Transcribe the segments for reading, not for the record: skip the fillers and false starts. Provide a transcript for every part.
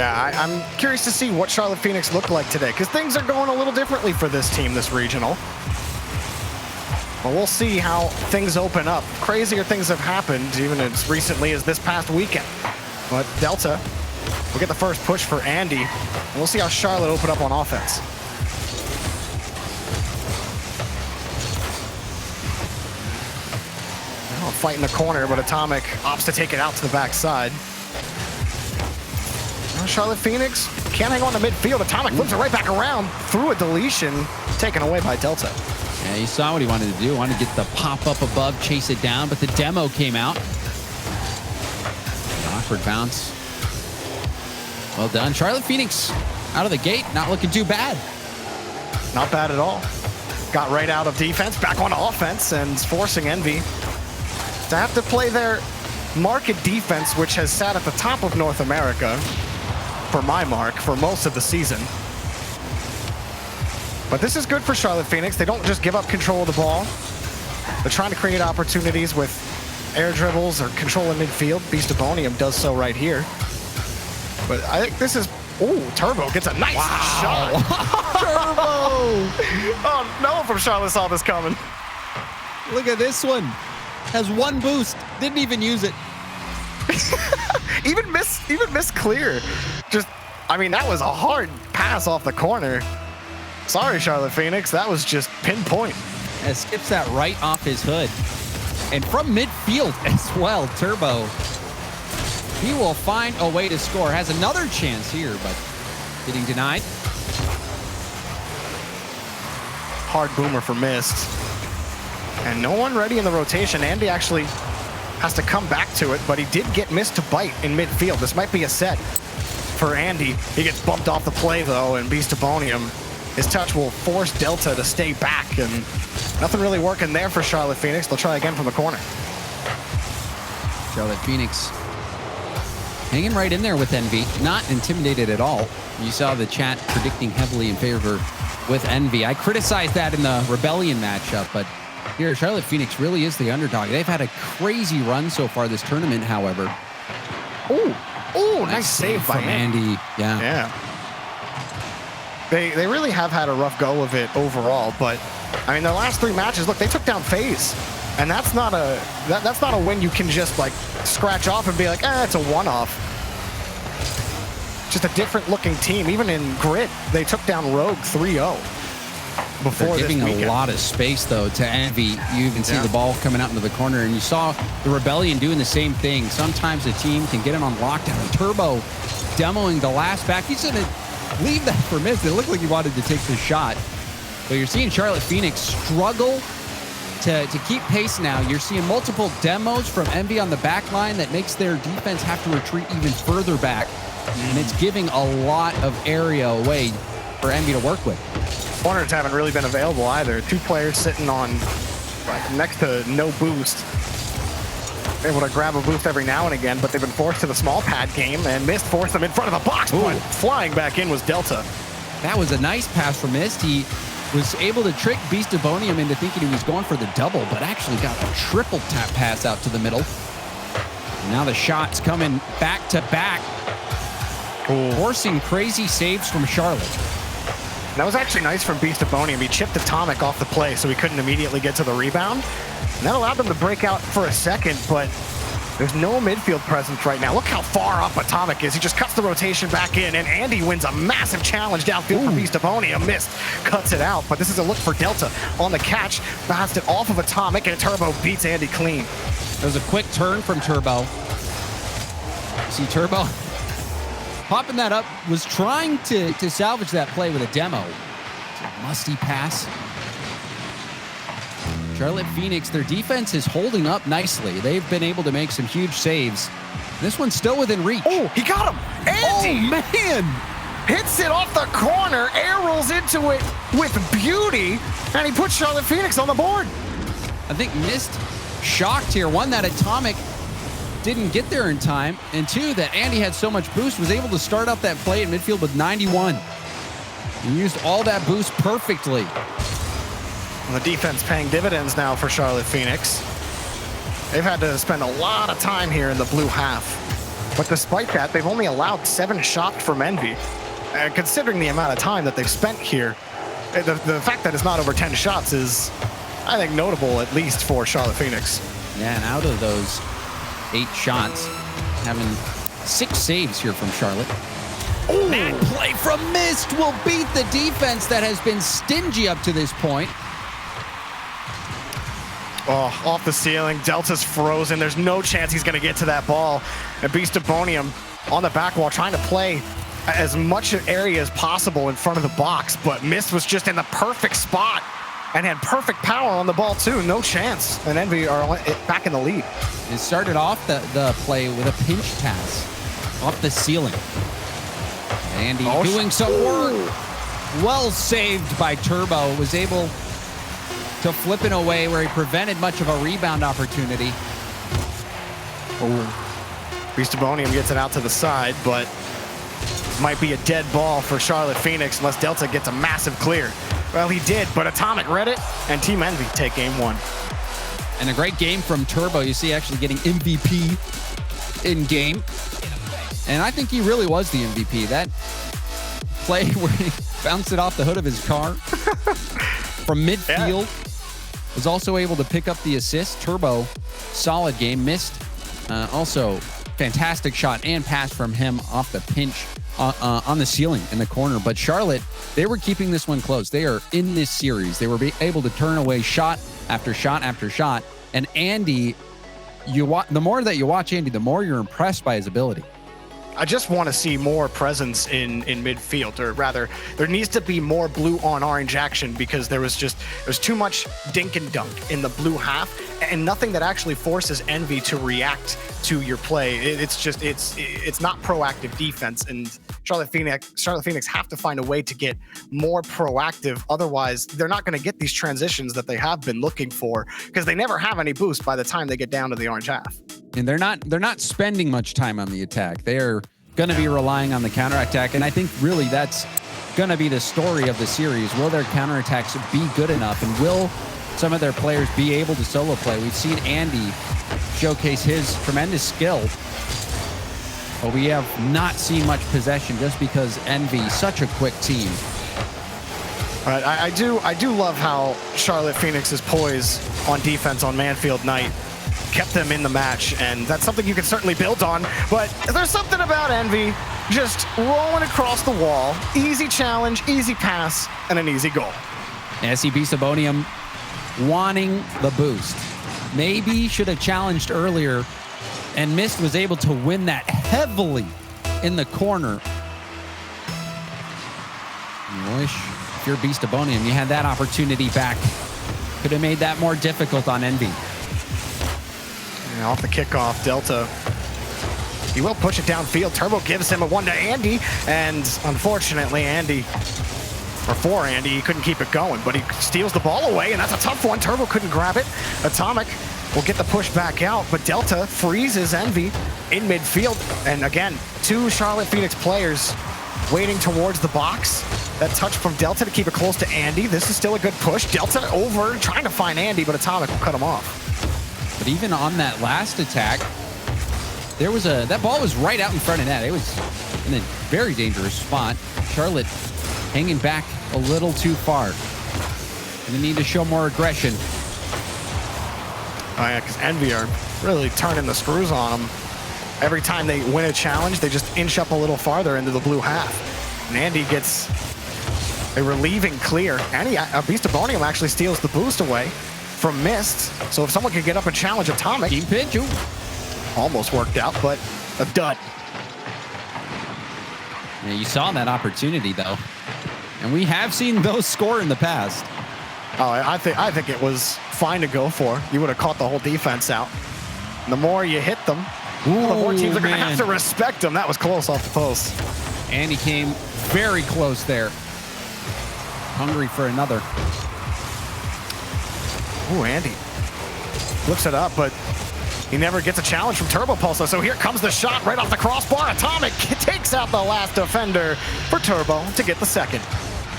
Yeah, I'm curious to see what Charlotte Phoenix look like today, because things are going a little differently for this team, this regional. But we'll see how things open up. Crazier things have happened, even as recently as this past weekend. But Delta will get the first push for Andy, and we'll see how Charlotte open up on offense. Now fight in the corner, but Atomic opts to take it out to the backside. Charlotte Phoenix can't hang on to midfield. Atomic flips it right back around through a deletion, taken away by Delta. Yeah, you saw what he wanted to do. Wanted to get the pop up above, chase it down, but the demo came out. An awkward bounce. Well done. Charlotte Phoenix out of the gate, not looking too bad. Not bad at all. Got right out of defense, back on offense, and forcing EnVy to have to play their market defense, which has sat at the top of North America, for my mark, for most of the season. But this is good for Charlotte Phoenix. They don't just give up control of the ball. They're trying to create opportunities with air dribbles or control in midfield. Beastabonium does so right here. But I think this is... Ooh, Turbo gets a nice shot. Turbo! Oh, no one from Charlotte saw this coming. Look at this one. Has one boost. Didn't even use it. even miss clear. Just, I mean, that was a hard pass off the corner. Sorry, Charlotte Phoenix. That was just pinpoint. And skips that right off his hood. And from midfield as well, Turbo. He will find a way to score. Has another chance here, but getting denied. Hard boomer for missed. And no one ready in the rotation. Andy actually has to come back to it, but he did get missed to bite in midfield. This might be a set for Andy. He gets bumped off the play, though, and Beastabonium, his touch will force Delta to stay back, and nothing really working there for Charlotte Phoenix. They'll try again from the corner. Charlotte Phoenix hanging right in there with EnVy, not intimidated at all. You saw the chat predicting heavily in favor with EnVy. I criticized that in the Rebellion matchup, but here, Charlotte Phoenix really is the underdog. They've had a crazy run so far this tournament, however. Oh, nice save by Andy. Yeah. They really have had a rough go of it overall, but I mean, their last 3 matches, look, they took down FaZe, and that's not a win you can just like scratch off and be like, it's a one-off. Just a different looking team. Even in Grit, they took down Rogue 3-0. They're giving a lot of space, though, to EnVy. You even see the ball coming out into the corner, and you saw the Rebellion doing the same thing. Sometimes a team can get it on lockdown. Turbo demoing the last back. He's going to leave that for miss. It looked like he wanted to take the shot. But you're seeing Charlotte Phoenix struggle to keep pace now. You're seeing multiple demos from EnVy on the back line that makes their defense have to retreat even further back. And it's giving a lot of area away for EnVy to work with. Corners haven't really been available either. 2 players sitting on like next to no boost. Able to grab a boost every now and again, but they've been forced to the small pad game, and Mist forced them in front of the box. But flying back in was Delta. That was a nice pass from Mist. He was able to trick Beastabonium into thinking he was going for the double, but actually got a triple tap pass out to the middle. And now the shots coming back to back, forcing crazy saves from Charlotte. That was actually nice from Beastabonium. He chipped Atomic off the play so he couldn't immediately get to the rebound. And that allowed them to break out for a second, but there's no midfield presence right now. Look how far up Atomic is. He just cuts the rotation back in, and Andy wins a massive challenge downfield for Beastabonium. Missed, cuts it out, but this is a look for Delta on the catch. Bounced it off of Atomic, and Turbo beats Andy clean. There was a quick turn from Turbo. See Turbo popping that up, was trying to salvage that play with a demo. It's a musty pass. Charlotte Phoenix, their defense is holding up nicely. They've been able to make some huge saves. This one's still within reach. Oh, he got him! Andy! Oh, man! Hits it off the corner, air rolls into it with beauty, and he puts Charlotte Phoenix on the board. I think Mist shocked here. One, that Atomic didn't get there in time, and 2, that Andy had so much boost, was able to start out that play in midfield with 91. And used all that boost perfectly. Well, the defense paying dividends now for Charlotte Phoenix. They've had to spend a lot of time here in the blue half But despite that, they've only allowed 7 shots from EnVy. Considering the amount of time that they've spent here, the fact that it's not over 10 shots is, I think, notable, at least for Charlotte Phoenix. Yeah, and out of those 8 shots, having 6 saves here from Charlotte. Ooh. That play from Mist will beat the defense that has been stingy up to this point. Oh, off the ceiling. Delta's frozen. There's no chance he's going to get to that ball. And Beast of Bonium on the back wall trying to play as much area as possible in front of the box, but Mist was just in the perfect spot and had perfect power on the ball too. No chance. And EnVy are back in the lead. It started off the play with a pinch pass off the ceiling. Andy doing some work. Well saved by Turbo. Was able to flip it away where he prevented much of a rebound opportunity. Beast of Bonium gets it out to the side, but might be a dead ball for Charlotte Phoenix unless Delta gets a massive clear. Well, he did, but Atomic read it, and Team EnVy take game 1. And a great game from Turbo. You see actually getting MVP in game. And I think he really was the MVP. That play where he bounced it off the hood of his car from midfield, was also able to pick up the assist. Turbo, solid game. Missed also fantastic shot and pass from him off the pinch on the ceiling in the corner. But Charlotte, they were keeping this one close. They are in this series. They were able to turn away shot after shot after shot. And Andy, the more that you watch Andy, the more you're impressed by his ability. I just want to see more presence in midfield, or rather, there needs to be more blue on orange action, because there's too much dink and dunk in the blue half, and nothing that actually forces EnVy to react to your play. It's not proactive defense, and Charlotte Phoenix have to find a way to get more proactive. Otherwise, they're not going to get these transitions that they have been looking for, because they never have any boost by the time they get down to the orange half. And they're not spending much time on the attack. They are going to be relying on the counterattack, and I think really that's going to be the story of the series. Will their counterattacks be good enough, and will some of their players be able to solo play? We've seen Andy showcase his tremendous skill, but we have not seen much possession just because EnVy, such a quick team. I do love how Charlotte Phoenix's poise on defense on Manfield night kept them in the match, and that's something you can certainly build on. But there's something about EnVy just rolling across the wall. Easy challenge, easy pass, and an easy goal. SC Beast of Bonium wanting the boost. Maybe should have challenged earlier, and Mist was able to win that heavily in the corner. You wish, if you're Beast of Bonium, you had that opportunity back. Could have made that more difficult on EnVy. And off the kickoff, Delta, he will push it downfield. Turbo gives him a 1 to Andy, and unfortunately, for Andy, he couldn't keep it going, but he steals the ball away, and that's a tough one. Turbo couldn't grab it. Atomic will get the push back out, but Delta freezes EnVy in midfield. And again, 2 Charlotte Phoenix players waiting towards the box. That touch from Delta to keep it close to Andy. This is still a good push. Delta over, trying to find Andy, but Atomic will cut him off. But even on that last attack, there was that ball was right out in front of net. It was in a very dangerous spot. Charlotte hanging back a little too far. They need to show more aggression. Oh yeah, because EnVy are really turning the screws on them. Every time they win a challenge, they just inch up a little farther into the blue half. And Andy gets a relieving clear. Andy, Beast of Bonium actually steals the boost away from Mist. So if someone could get up and challenge Atomic. Team pitch. Almost worked out, but a dud. Yeah, you saw that opportunity though. And we have seen those score in the past. Oh, I think it was fine to go for. You would have caught the whole defense out. And the more you hit them, the more teams are going to have to respect them. That was close off the post. And he came very close there. Hungry for another. Ooh, Andy looks it up, but he never gets a challenge from Turbo Pulsar. So here comes the shot right off the crossbar. Atomic takes out the last defender for Turbo to get the second.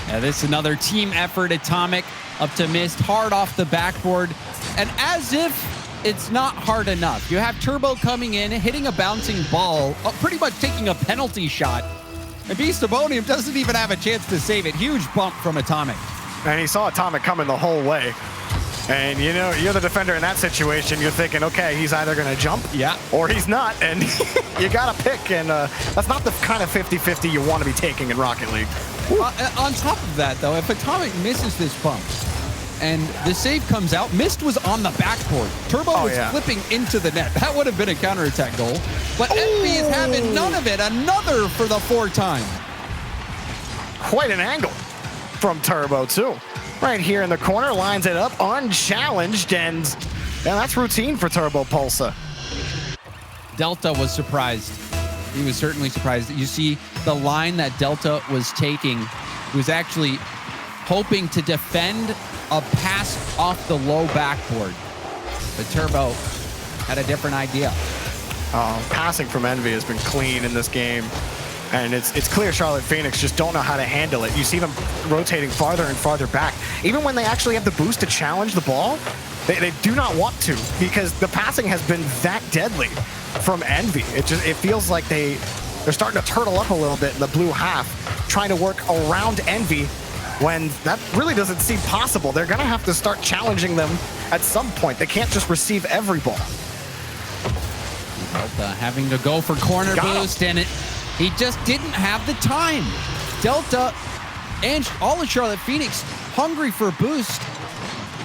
Yeah, this is another team effort. Atomic up to Mist, hard off the backboard. And as if it's not hard enough. You have Turbo coming in, hitting a bouncing ball, pretty much taking a penalty shot. And Beastabonium doesn't even have a chance to save it. Huge bump from Atomic. And he saw Atomic coming the whole way. And you know, you're the defender in that situation. You're thinking, okay, he's either going to jump or he's not. And you got to pick. And that's not the kind of 50-50 you want to be taking in Rocket League. On top of that, though, if Atomic misses this bump and the save comes out, Mist was on the backboard. Turbo was flipping into the net. That would have been a counterattack goal. But EnVy is having none of it. Another for the 4th time. Quite an angle from Turbo, too. Right here in the corner, lines it up, unchallenged, and that's routine for Turbo Pulsa. Delta was surprised. He was certainly surprised. You see the line that Delta was taking. He was actually hoping to defend a pass off the low backboard. But Turbo had a different idea. Passing from EnVy has been clean in this game. And it's clear Charlotte Phoenix just don't know how to handle it. You see them rotating farther and farther back. Even when they actually have the boost to challenge the ball, they do not want to, because the passing has been that deadly from EnVy. It feels like they're starting to turtle up a little bit in the blue half, trying to work around EnVy when that really doesn't seem possible. They're gonna have to start challenging them at some point. They can't just receive every ball. Delta having to go for corner boost, and he just didn't have the time. Delta and all of Charlotte Phoenix hungry for a boost.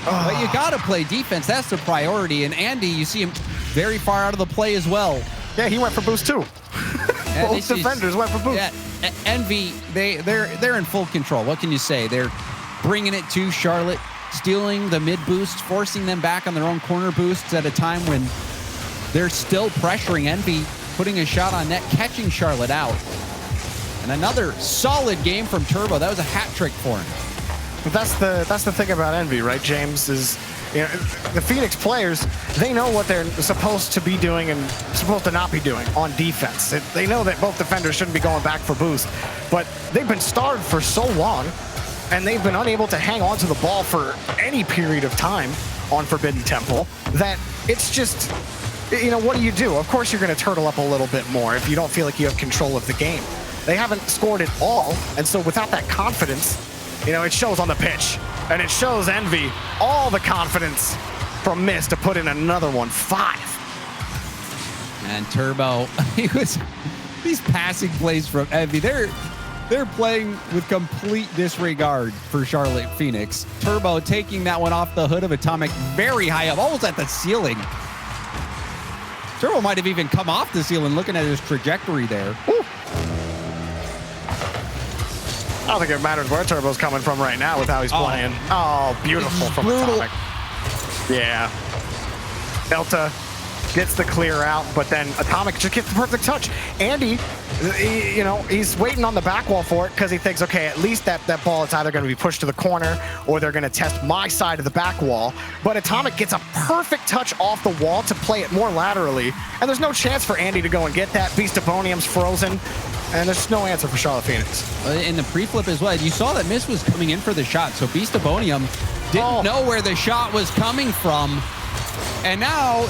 But you got to play defense. That's the priority. And Andy, you see him very far out of the play as well. Yeah, he went for boost too. Both defenders went for boost. Yeah, EnVy, they're in full control. What can you say? They're bringing it to Charlotte, stealing the mid boosts, forcing them back on their own corner boosts at a time when they're still pressuring EnVy, putting a shot on net, catching Charlotte out. And another solid game from Turbo. That was a hat trick for him. But that's the thing about EnVy, right, James? Is, you know, the Phoenix players, they know what they're supposed to be doing and supposed to not be doing on defense. They know that both defenders shouldn't be going back for boost, but they've been starved for so long, and they've been unable to hang on to the ball for any period of time on Forbidden Temple, that it's just, you know, what do? Of course you're going to turtle up a little bit more if you don't feel like you have control of the game. They haven't scored it all, and so without that confidence, you know, it shows on the pitch. And it shows EnVy all the confidence from Mist to put in another one, 5. And Turbo, these passing plays from EnVy, they're playing with complete disregard for Charlotte Phoenix. Turbo taking that one off the hood of Atomic very high up, almost at the ceiling. Turbo might have even come off the ceiling looking at his trajectory there. Ooh. I don't think it matters where Turbo's coming from right now with how he's playing. Oh, beautiful from Atomic. Yeah. Delta gets the clear out, but then Atomic just gets the perfect touch. Andy, you know, he's waiting on the back wall for it because he thinks, okay, at least that ball is either going to be pushed to the corner or they're going to test my side of the back wall. But Atomic gets a perfect touch off the wall to play it more laterally, and there's no chance for Andy to go and get that. Beastabonium's frozen. And there's no answer for Charlotte Phoenix. In the pre-flip as well, you saw that Mist was coming in for the shot, so Beastabonium didn't know where the shot was coming from. And now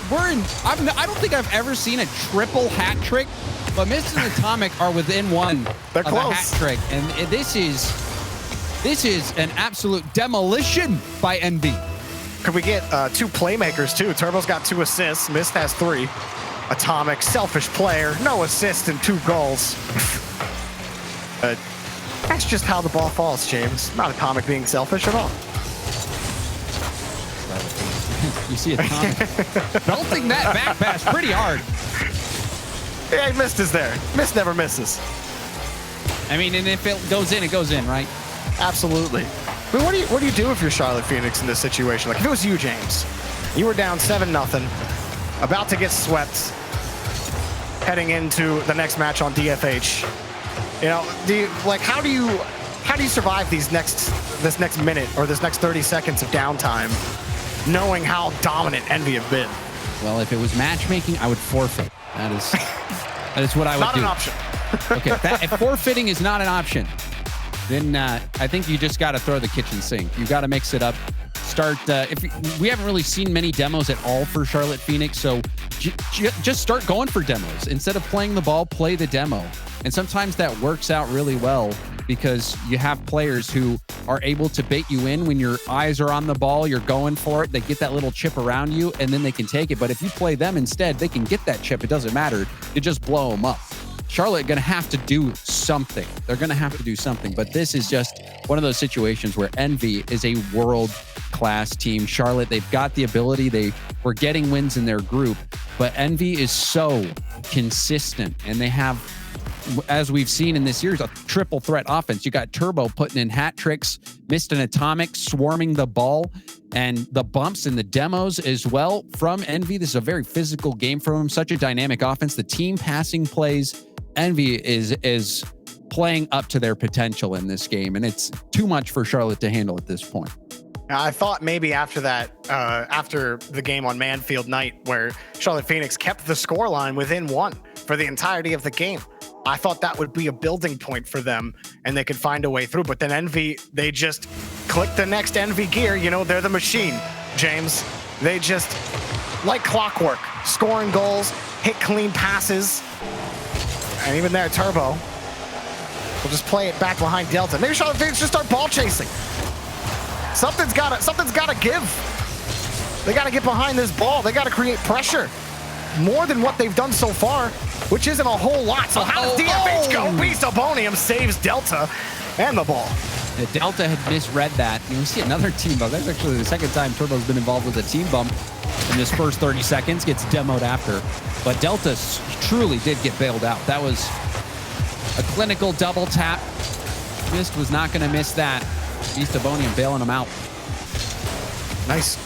we're in, I don't think I've ever seen a triple hat trick, but Mist and Atomic are within one of a hat trick. And this is an absolute demolition by EnVy. Could we get 2 playmakers too? Turbo's got 2 assists, Mist has 3. Atomic, selfish player, no assist and 2 goals. That's just how the ball falls, James. Not Atomic being selfish at all. You see Atomic belting that back pass pretty hard. Yeah, Mist is there. Mist never misses. I mean, and if it goes in, it goes in, right? Absolutely. I mean, what do you do if you're Charlotte Phoenix in this situation? Like, if it was you, James, you were down 7-0, about to get swept, heading into the next match on DFH. You know, how do you survive this next minute or this next 30 seconds of downtime, knowing how dominant EnVy have been? Well, if it was matchmaking, I would forfeit. That is what I would do. Not an option. Okay, if forfeiting is not an option, then I think you just got to throw the kitchen sink. You got to mix it up. start. If we haven't really seen many demos at all for Charlotte Phoenix, so just start going for demos instead of playing the ball. Play the demo, and sometimes that works out really well because you have players who are able to bait you in when your eyes are on the ball. You're going for it. They get that little chip around you, and then they can take it. But if you play them instead, they can get that chip. It doesn't matter. You just blow them up. Charlotte going to have to do something. They're going to have to do something. But this is just one of those situations where EnVy is a world-class team. Charlotte, they've got the ability. They were getting wins in their group. But EnVy is so consistent. And they have, as we've seen in this series, a triple threat offense. You got Turbo putting in hat tricks, missed an atomic, swarming the ball, and the bumps and the demos as well from EnVy. This is a very physical game from them. Such a dynamic offense. The team passing plays. EnVy is playing up to their potential in this game, and it's too much for Charlotte to handle at this point. I thought maybe after that, after the game on Midfield night where Charlotte Phoenix kept the scoreline within 1 for the entirety of the game, I thought that would be a building point for them and they could find a way through. But then EnVy, they just click the next EnVy gear. You know, they're the machine, James. They just, like clockwork, scoring goals, hit clean passes. And even there, Turbo will just play it back behind Delta. Maybe Charlotte Phoenix just start ball chasing. Something's gotta give. They gotta get behind this ball. They gotta create pressure. More than what they've done so far, which isn't a whole lot. So how does DFH go? Beastobonium saves Delta and the ball. Delta had misread that. You see another team bump. That's actually the second time Turbo's been involved with a team bump in this first 30 seconds. Gets demoed after. But Delta truly did get bailed out. That was a clinical double tap. Mist was not going to miss that. Beastobonium bailing him out. Nice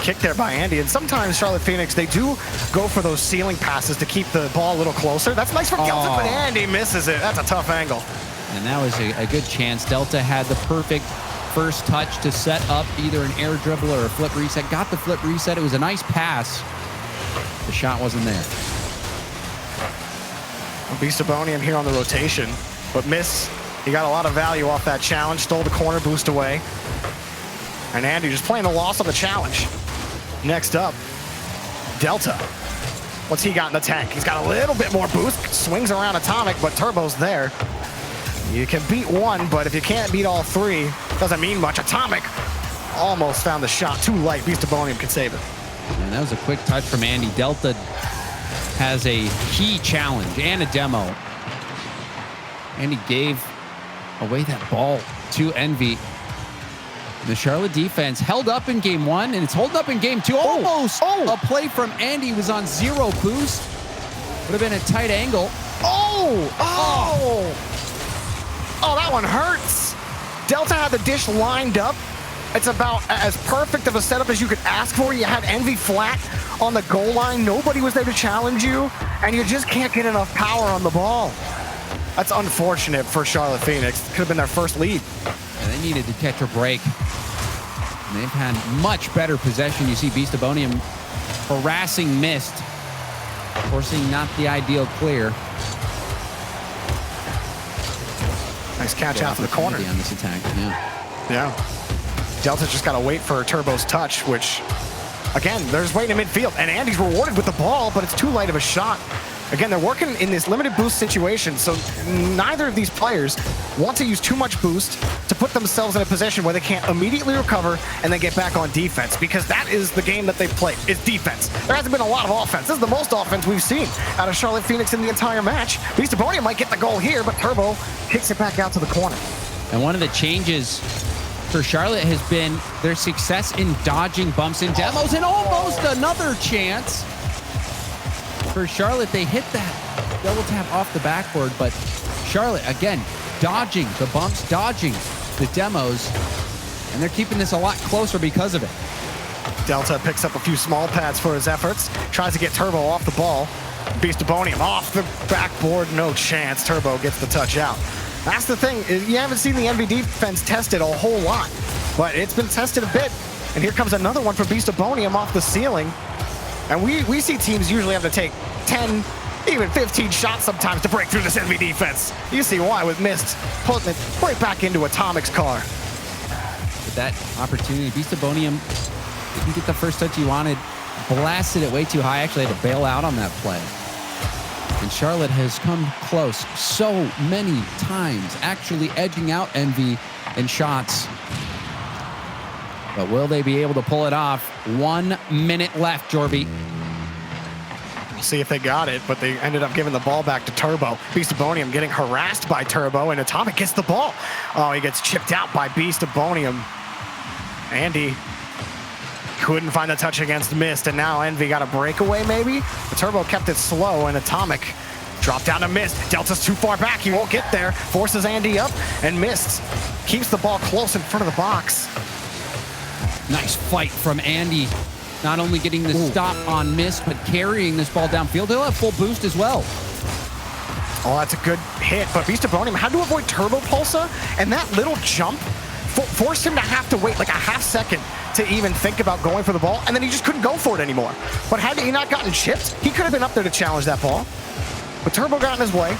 kick there by Andy. And sometimes Charlotte Phoenix, they do go for those ceiling passes to keep the ball a little closer. That's nice from Delta, but Andy misses it. That's a tough angle. And that was a good chance. Delta had the perfect first touch to set up either an air dribble or a flip reset. Got the flip reset. It was a nice pass. The shot wasn't there. Beastobonium here on the rotation, but Miss, he got a lot of value off that challenge. Stole the corner, boost away. And Andy just playing the loss on the challenge. Next up, Delta. What's he got in the tank? He's got a little bit more boost. Swings around Atomic, but Turbo's there. You can beat 1, but if you can't beat all 3, doesn't mean much. Atomic almost found the shot. Too light. Beastobonium can save it. And that was a quick touch from Andy. Delta has a key challenge and a demo. Andy gave away that ball to EnVy. The Charlotte defense held up in game 1, and it's holding up in game 2. Almost a play from Andy was on 0 boost. Would have been a tight angle. Oh, that one hurts. Delta had the dish lined up. It's about as perfect of a setup as you could ask for. You had EnVy flat on the goal line. Nobody was there to challenge you, and you just can't get enough power on the ball. That's unfortunate for Charlotte Phoenix. Could have been their first lead. And they needed to catch a break. And they've had much better possession. You see Beastobonium harassing Mist, forcing not the ideal clear. Nice catch out to the corner on this attack. Yeah. Delta just got to wait for Turbo's touch, which, again, they're just waiting in midfield. And Andy's rewarded with the ball, but it's too light of a shot. Again, they're working in this limited boost situation, so neither of these players want to use too much boost to put themselves in a position where they can't immediately recover and then get back on defense, because that is the game that they've played, is defense. There hasn't been a lot of offense. This is the most offense we've seen out of Charlotte Phoenix in the entire match. Beastobonium might get the goal here, but Turbo kicks it back out to the corner. And one of the changes for Charlotte has been their success in dodging bumps and demos, and almost another chance. For Charlotte, they hit that double tap off the backboard, but Charlotte, again, dodging the bumps, dodging the demos, and they're keeping this a lot closer because of it. Delta picks up a few small pads for his efforts, tries to get Turbo off the ball. Beastobonium off the backboard, no chance. Turbo gets the touch out. That's the thing, you haven't seen the EnVy defense tested a whole lot, but it's been tested a bit. And here comes another one for Beastobonium off the ceiling. And we see teams usually have to take 10, even 15 shots sometimes to break through this EnVy defense. You see why with Mist putting it right back into Atomic's car. But that opportunity, Beastabonium didn't get the first touch he wanted. Blasted it way too high. Actually had to bail out on that play. And Charlotte has come close so many times, actually edging out EnVy in shots. But will they be able to pull it off? 1 minute left, Jorby. We'll see if they got it, but they ended up giving the ball back to Turbo. Beastabonium getting harassed by Turbo, and Atomic gets the ball. Oh, he gets chipped out by Beastabonium. Andy couldn't find the touch against Mist, and now EnVy got a breakaway maybe? The Turbo kept it slow, and Atomic dropped down to Mist. Delta's too far back, he won't get there. Forces Andy up, and Mist keeps the ball close in front of the box. Nice fight from Andy. Not only getting the stop on Mist, but carrying this ball downfield. He'll have full boost as well. Oh, that's a good hit, but Beastabonium had to avoid Turbo Pulsar, and that little jump forced him to have to wait like a half second to even think about going for the ball, and then he just couldn't go for it anymore. But had he not gotten chipped, he could have been up there to challenge that ball. But Turbo got in his way,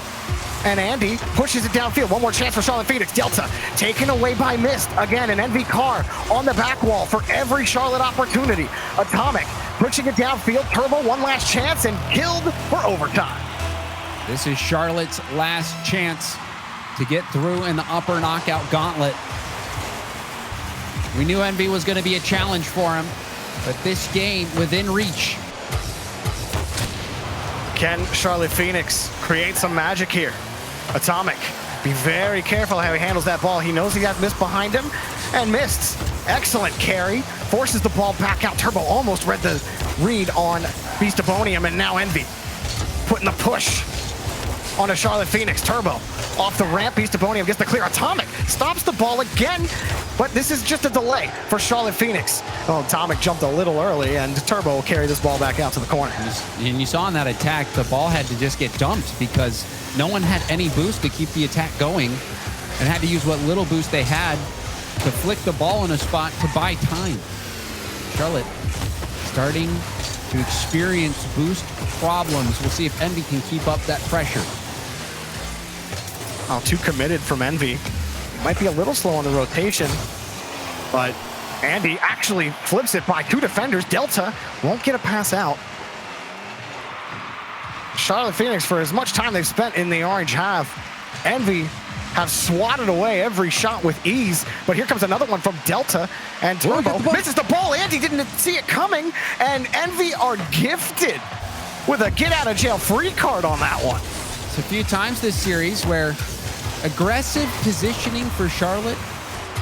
and Andy pushes it downfield. One more chance for Charlotte Phoenix. Delta taken away by Mist. Again, an EnVy car on the back wall for every Charlotte opportunity. Atomic pushing it downfield. Turbo, one last chance, and killed for overtime. This is Charlotte's last chance to get through in the upper knockout gauntlet. We knew EnVy was going to be a challenge for him, but this game within reach. Can Charlotte Phoenix create some magic here? Atomic, be very careful how he handles that ball. He knows he got Mist behind him, and Mist, excellent carry, forces the ball back out. Turbo almost read the read on Beastabonium, and now EnVy putting the push on a Charlotte Phoenix. Turbo off the ramp, Beastabonium gets the clear. Atomic stops the ball again, but this is just a delay for Charlotte Phoenix. Oh, Atomic jumped a little early, and Turbo will carry this ball back out to the corner. And you saw in that attack, the ball had to just get dumped because no one had any boost to keep the attack going and had to use what little boost they had to flick the ball in a spot to buy time. Charlotte starting to experience boost problems. We'll see if EnVy can keep up that pressure. Oh, too committed from EnVy. Might be a little slow on the rotation, but Andy actually flips it by 2 defenders. Delta won't get a pass out. Charlotte Phoenix, for as much time they've spent in the orange half, EnVy have swatted away every shot with ease, but here comes another one from Delta, and Turbo misses the ball. Andy didn't see it coming, and EnVy are gifted with a get-out-of-jail-free card on that one. It's a few times this series where aggressive positioning for Charlotte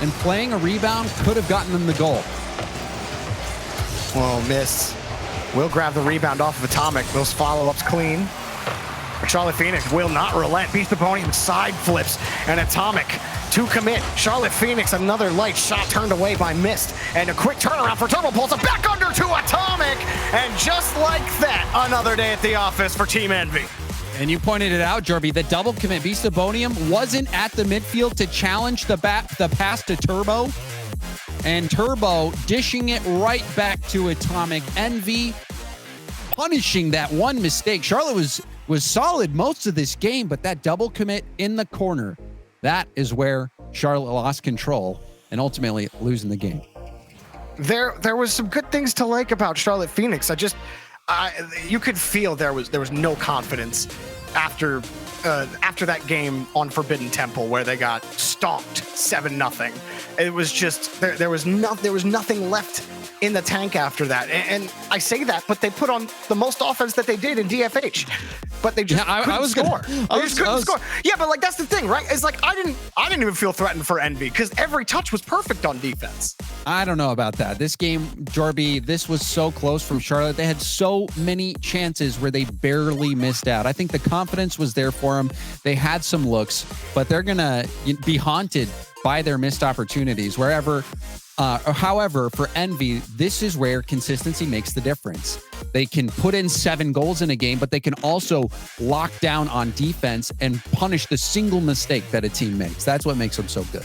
and playing a rebound could have gotten them the goal. Well, Miss will grab the rebound off of Atomic. Those follow-ups clean. But Charlotte Phoenix will not relent. Beastabonium side flips, and Atomic to commit. Charlotte Phoenix, another light shot turned away by Mist, and a quick turnaround for Turbo Pulsar, back under to Atomic, and just like that, another day at the office for Team EnVy. And you pointed it out, Jorby, the double commit. Beastabonium wasn't at the midfield to challenge the pass to Turbo, and Turbo dishing it right back to Atomic. EnVy punishing that one mistake. Charlotte was solid most of this game, but that double commit in the corner, that is where Charlotte lost control and ultimately losing the game. There was some good things to like about Charlotte Phoenix. You could feel there was no confidence after that game on Forbidden Temple where they got stomped 7-0. It was just there was nothing left in the tank after that. And I say that, but they put on the most offense that they did in DFH. But they just couldn't score. They just couldn't score. Yeah, but like that's the thing, right? It's like I didn't even feel threatened for EnVy because every touch was perfect on defense. I don't know about that. This game, Jorby, this was so close from Charlotte. They had so many chances where they barely missed out. I think the confidence was there for them. They had some looks, but they're going to be haunted by their missed opportunities wherever. However, for EnVy, this is where consistency makes the difference. They can put in 7 goals in a game, but they can also lock down on defense and punish the single mistake that a team makes. That's what makes them so good.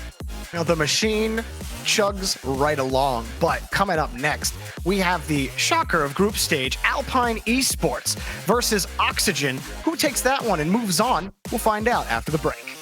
Now, the machine chugs right along, but coming up next, we have the shocker of group stage, Alpine Esports versus Oxygen. Who takes that one and moves on? We'll find out after the break.